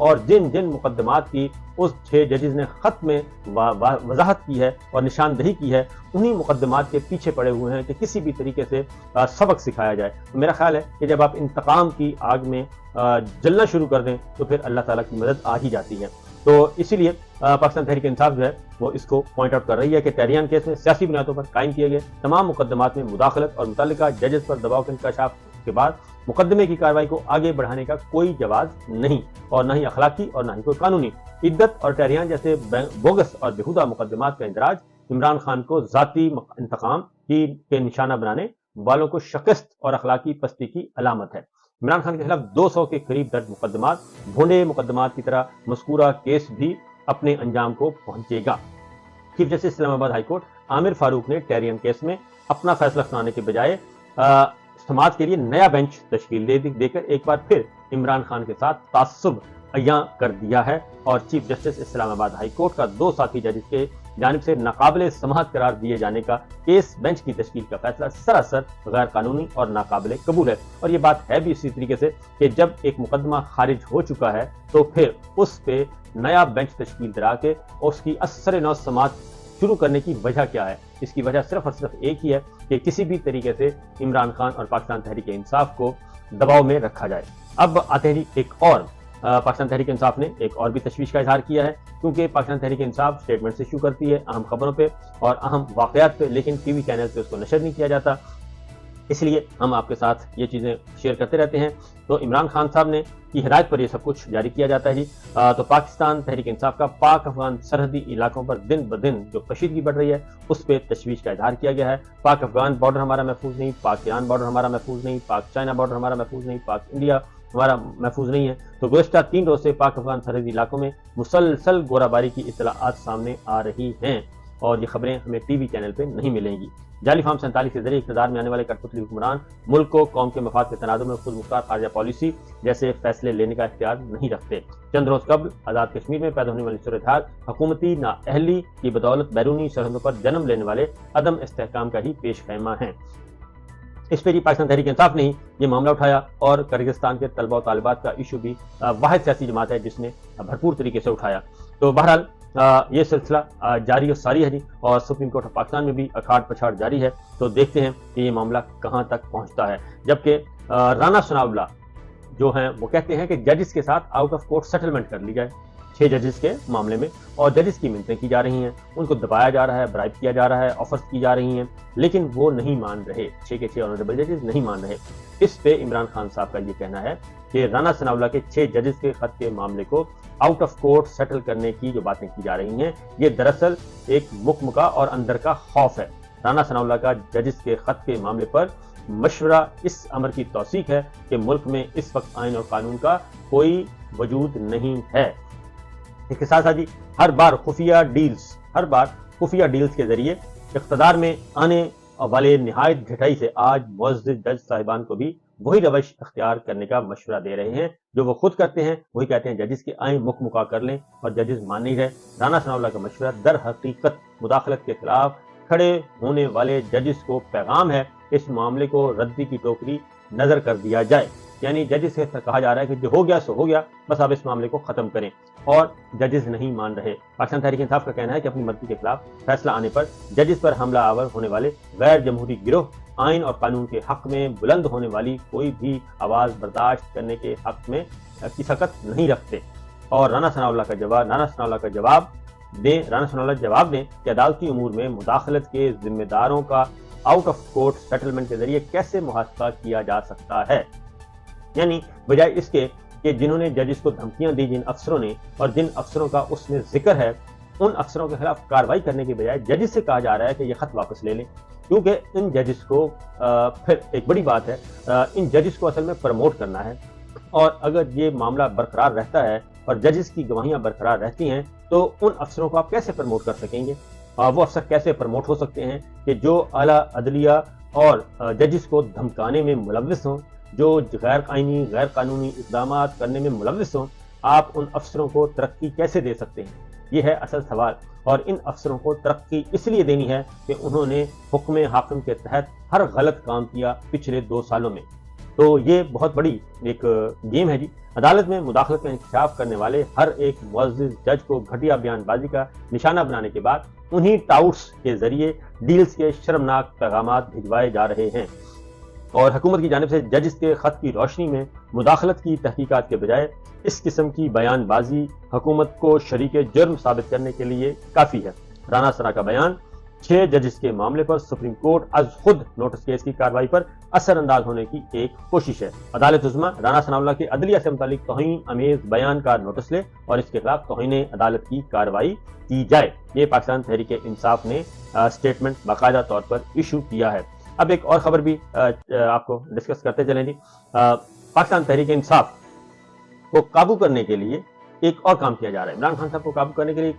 اور جن جن مقدمات کی اس 6 ججز نے خط میں وضاحت کی ہے اور نشاندہی کی ہے، انہی مقدمات کے پیچھے پڑے ہوئے ہیں کہ کسی بھی طریقے سے سبق سکھایا جائے۔ میرا خیال ہے کہ جب آپ انتقام کی آگ میں جلنا شروع کر دیں تو پھر اللہ تعالیٰ کی مدد آ ہی جاتی ہے۔ تو اسی لیے پاکستان تحریک انصاف جو ہے وہ اس کو پوائنٹ آؤٹ کر رہی ہے کہ ٹہریان کیس میں سیاسی بنیادوں پر قائم کیے گئے تمام مقدمات میں مداخلت اور متعلقہ ججز پر دباؤ کے انکشاف کے بعد مقدمے کی کارروائی کو آگے بڑھانے کا کوئی جواز نہیں، اور نہ ہی اخلاقی اور نہ ہی کوئی قانونی۔ عدت اور ٹہریان جیسے بوگس اور بےہودہ مقدمات کا اندراج عمران خان کو ذاتی انتقام کے نشانہ بنانے والوں کو شکست اور اخلاقی پستی کی علامت ہے۔ عمران خان کے خلاف 200 کے قریب درج مقدمات بھونڈے مقدمات کی طرح مذکورہ کیس بھی اپنے انجام کو پہنچے گا۔ چیف جسٹس اسلام آباد ہائی کورٹ عامر فاروق نے ٹہریان کیس میں اپنا فیصلہ سنانے کے بجائے سماعت کے لیے نیا بینچ تشکیل دے کر ایک بار پھر عمران خان کے ساتھ تعصب عیاں کر دیا ہے، اور چیف جسٹس اسلام آباد ہائی کورٹ کا 2 ساتھی ججز کے جانب سے ناقابل سماعت قرار دیے جانے کا کیس بینچ کی تشکیل کا فیصلہ سراسر غیر قانونی اور ناقابل قبول ہے۔ اور یہ بات ہے بھی اسی طریقے سے کہ جب ایک مقدمہ خارج ہو چکا ہے تو پھر اس پہ نیا بینچ تشکیل کرا کے اس کی اثر نو سماعت شروع کرنے کی وجہ کیا ہے؟ اس کی وجہ صرف اور صرف ایک ہی ہے کہ کسی بھی طریقے سے عمران خان اور پاکستان تحریک انصاف کو دباؤ میں رکھا جائے۔ اب آتے ہیں ایک اور پاکستان تحریک انصاف نے ایک اور بھی تشویش کا اظہار کیا ہے، کیونکہ پاکستان تحریک انصاف سٹیٹمنٹس ایشو کرتی ہے اہم خبروں پہ اور اہم واقعات پہ، لیکن ٹی وی چینل پہ اس کو نشر نہیں کیا جاتا، اس لیے ہم آپ کے ساتھ یہ چیزیں شیئر کرتے رہتے ہیں۔ تو عمران خان صاحب نے کی ہدایت پر یہ سب کچھ جاری کیا جاتا ہے جی۔ تو پاکستان تحریک انصاف کا پاک افغان سرحدی علاقوں پر دن بدن جو کشیدگی بڑھ رہی ہے اس پہ تشویش کا اظہار کیا گیا ہے۔ پاک افغان بارڈر ہمارا محفوظ نہیں، پاک ایران بارڈر ہمارا محفوظ نہیں، پاک چائنا بارڈر ہمارا محفوظ نہیں، پاک انڈیا ہمارا محفوظ نہیں ہے۔ تو گزشتہ 3 روز سے پاک افغان سرحدی علاقوں میں مسلسل گورہ باری کی اطلاعات سامنے آ رہی ہیں، اور یہ خبریں ہمیں ٹی وی چینل پہ نہیں ملیں گی۔ جعلی فارم 47 کے ذریعے اقتدار میں آنے والے کٹ پتلی حکمران ملک کو قوم کے مفاد کے تناظر میں خود مختار خارجہ پالیسی جیسے فیصلے لینے کا اختیار نہیں رکھتے۔ چند روز قبل آزاد کشمیر میں پیدا ہونے والی صورتحال حکومتی نااہلی کی بدولت بیرونی سرحدوں پر جنم لینے والے عدم استحکام کا ہی پیش خیمہ ہیں۔ اس پہ پاکستان تحریک انصاف نے ہی یہ معاملہ اٹھایا، اور کرغزستان کے طلبہ و طالبات کا ایشو بھی واحد سیاسی جماعت ہے جس نے بھرپور طریقے سے اٹھایا۔ تو بہرحال یہ سلسلہ جاری و ساری ہے جی، اور سپریم کورٹ آف پاکستان میں بھی اکھاڑ پچھاڑ جاری ہے۔ تو دیکھتے ہیں کہ یہ معاملہ کہاں تک پہنچتا ہے، جبکہ رانا ثناء اللہ جو ہیں وہ کہتے ہیں کہ ججز کے ساتھ آؤٹ آف کورٹ سیٹلمنٹ کر لی جائے 6 ججز کے معاملے میں، اور ججز کی منتیں کی جا رہی ہیں، ان کو دبایا جا رہا ہے، برائب کیا جا رہا ہے، آفرز کی جا رہی ہیں، لیکن وہ نہیں مان رہے، 6 کے 6 آنریبل ججز نہیں مان رہے۔ اس پہ عمران خان صاحب کا یہ کہنا ہے کہ رانا ثناء اللہ کے 6 ججز کے خط کے معاملے کو آؤٹ آف کورٹ سیٹل کرنے کی جو باتیں کی جا رہی ہیں یہ دراصل ایک مکمکہ اور اندر کا خوف ہے۔ رانا ثناء اللہ کا ججز کے خط کے معاملے پر مشورہ اس امر کی توثیق ہے کہ ملک میں اس وقت آئین اور قانون کا کوئی وجود نہیں ہے۔ اس کے ساتھ ساتھ ہر بار خفیہ ڈیلز کے ذریعے اقتدار میں آنے والے نہایت گھٹائی سے آج معزز جج صاحبان کو بھی وہی روش اختیار کرنے کا مشورہ دے رہے ہیں جو وہ خود کرتے ہیں، وہی کہتے ہیں ججز کے آئین مکمکہ کر لیں، اور ججز مان نہیں رہے۔ رانا ثناء اللہ کا مشورہ در حقیقت مداخلت کے خلاف کھڑے ہونے والے ججز کو پیغام ہے اس معاملے کو ردی کی ٹوکری نظر کر دیا جائے، یعنی ججز سے کہا جا رہا ہے کہ جو ہو گیا سو ہو گیا، بس آپ اس معاملے کو ختم کریں، اور ججز نہیں مان رہے۔ پاکستان تحریک انصاف کا کہنا ہے کہ اپنی مرضی کے خلاف فیصلہ آنے پر ججز پر حملہ آور ہونے والے غیر جمہوری گروہ آئین اور قانون کے حق میں بلند ہونے والی کوئی بھی آواز برداشت کرنے کے حق میں کی سکت نہیں رکھتے، اور رانا ثناء اللہ جواب دیں کہ عدالتی امور میں مداخلت کے ذمہ داروں کا آؤٹ آف کورٹ سیٹلمنٹ کے ذریعے کیسے محاسبہ کیا جا سکتا ہے، یعنی بجائے اس کے کہ جنہوں نے ججز کو دھمکیاں دی، جن افسروں نے، اور جن افسروں کا اس میں ذکر ہے، ان افسروں کے خلاف کارروائی کرنے کے بجائے ججز سے کہا جا رہا ہے کہ یہ خط واپس لے لیں، کیونکہ ان ججز کو پھر ایک بڑی بات ہے، ان ججز کو اصل میں پروموٹ کرنا ہے، اور اگر یہ معاملہ برقرار رہتا ہے اور ججز کی گواہیاں برقرار رہتی ہیں تو ان افسروں کو آپ کیسے پروموٹ کر سکیں گے؟ وہ افسر کیسے پروموٹ ہو سکتے ہیں کہ جو اعلیٰ عدلیہ اور ججز کو دھمکانے میں ملوث ہوں، جو غیر آئینی غیر قانونی اقدامات کرنے میں ملوث ہوں؟ آپ ان افسروں کو ترقی کیسے دے سکتے ہیں؟ یہ ہے اصل سوال، اور ان افسروں کو ترقی اس لیے دینی ہے کہ انہوں نے حکم حاکم کے تحت ہر غلط کام کیا پچھلے 2 سالوں میں۔ تو یہ بہت بڑی ایک گیم ہے جی۔ عدالت میں مداخلت کا انکشاف کرنے والے ہر ایک معزز جج کو گھٹیا بیان بازی کا نشانہ بنانے کے بعد انہی ٹاؤٹس کے ذریعے ڈیلز کے شرمناک پیغامات بھجوائے جا رہے ہیں، اور حکومت کی جانب سے ججز کے خط کی روشنی میں مداخلت کی تحقیقات کے بجائے اس قسم کی بیان بازی حکومت کو شریک جرم ثابت کرنے کے لیے کافی ہے۔ رانا ثنا کا بیان 6 ججز کے معاملے پر سپریم کورٹ از خود نوٹس کیس کی کارروائی پر اثر انداز ہونے کی ایک کوشش ہے۔ عدالت عظمیٰ رانا ثناء اللہ کے عدلیہ سے متعلق توہین امیز بیان کا نوٹس لے اور اس کے خلاف توہین عدالت کی کارروائی کی جائے۔ یہ پاکستان تحریک انصاف نے سٹیٹمنٹ باقاعدہ طور پر ایشو کیا ہے۔ اب ایک اور خبر بھی آپ کو ڈسکس کرتے چلیں جی۔ پاکستان تحریک انصاف کو قابو کرنے کے لیے ایک اور کام کیا جا رہا ہے۔ عمران خان صاحب کو قابو کرنے کے لیے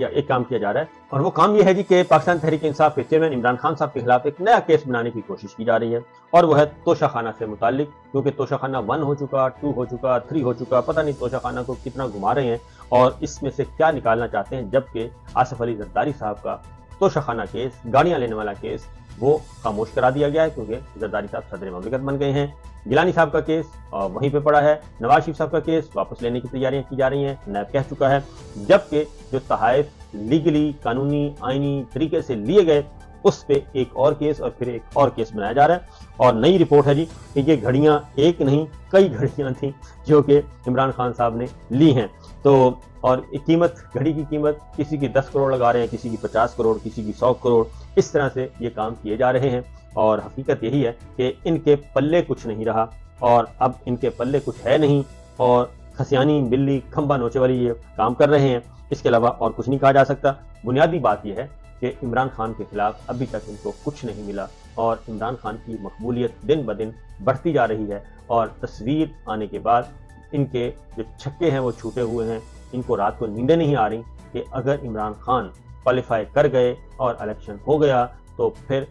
ایک کام کیا جا رہا ہے، اور وہ کام یہ ہے جی کہ پاکستان تحریک انصاف کے چیئرمین عمران خان صاحب کے خلاف ایک نیا کیس بنانے کی کوشش کی جا رہی ہے، اور وہ ہے توشہ خانہ سے متعلق، کیونکہ توشہ خانہ 1 ہو چکا، 2 ہو چکا، 3 ہو چکا، پتہ نہیں توشہ خانہ کو کتنا گھما رہے ہیں اور اس میں سے کیا نکالنا چاہتے ہیں، جبکہ آصف علی زرداری صاحب کا توشہ خانہ کیس، گاڑیاں لینے والا کیس، وہ خاموش کرا دیا گیا ہے، کیونکہ زرداری صاحب صدر مملکت بن گئے ہیں۔ گیلانی صاحب کا کیس وہیں پہ پڑا ہے۔ نواز شریف صاحب کا کیس واپس لینے کی تیاریاں کی جا رہی ہیں، نیب کہہ چکا ہے، جبکہ جو تحائف لیگلی قانونی آئینی طریقے سے لیے گئے اس پہ ایک اور کیس اور پھر ایک اور کیس بنایا جا رہا ہے۔ اور نئی رپورٹ ہے جی کہ یہ گھڑیاں ایک نہیں کئی گھڑیاں تھیں جو کہ عمران خان صاحب نے لی ہیں، تو اور قیمت، گھڑی کی قیمت کسی کی 10 کروڑ لگا رہے ہیں، کسی کی 50 کروڑ، کسی کی 100 کروڑ، اس طرح سے یہ کام کیے جا رہے ہیں، اور حقیقت یہی ہے کہ ان کے پلے کچھ نہیں رہا، اور اب ان کے پلے کچھ ہے نہیں، اور کھسیانی بلی کھمبا نوچے والی یہ کام کر رہے ہیں، اس کے علاوہ اور کچھ نہیں کہا جا سکتا۔ بنیادی بات یہ ہے کہ عمران خان کے خلاف ابھی تک ان کو کچھ نہیں ملا، اور عمران خان کی مقبولیت دن بدن بڑھتی جا رہی ہے، اور تصویر آنے کے بعد ان کے جو چھکے ہیں وہ چھوٹے ہوئے ہیں، ان کو رات کو نیندیں نہیں آ رہی کہ اگر عمران خان کوالیفائی کر گئے اور الیکشن ہو گیا تو پھر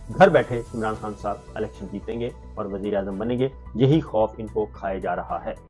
گھر بیٹھے عمران خان صاحب الیکشن جیتیں گے اور وزیر اعظم بنیں گے۔ یہی خوف ان کو کھائے جا رہا ہے۔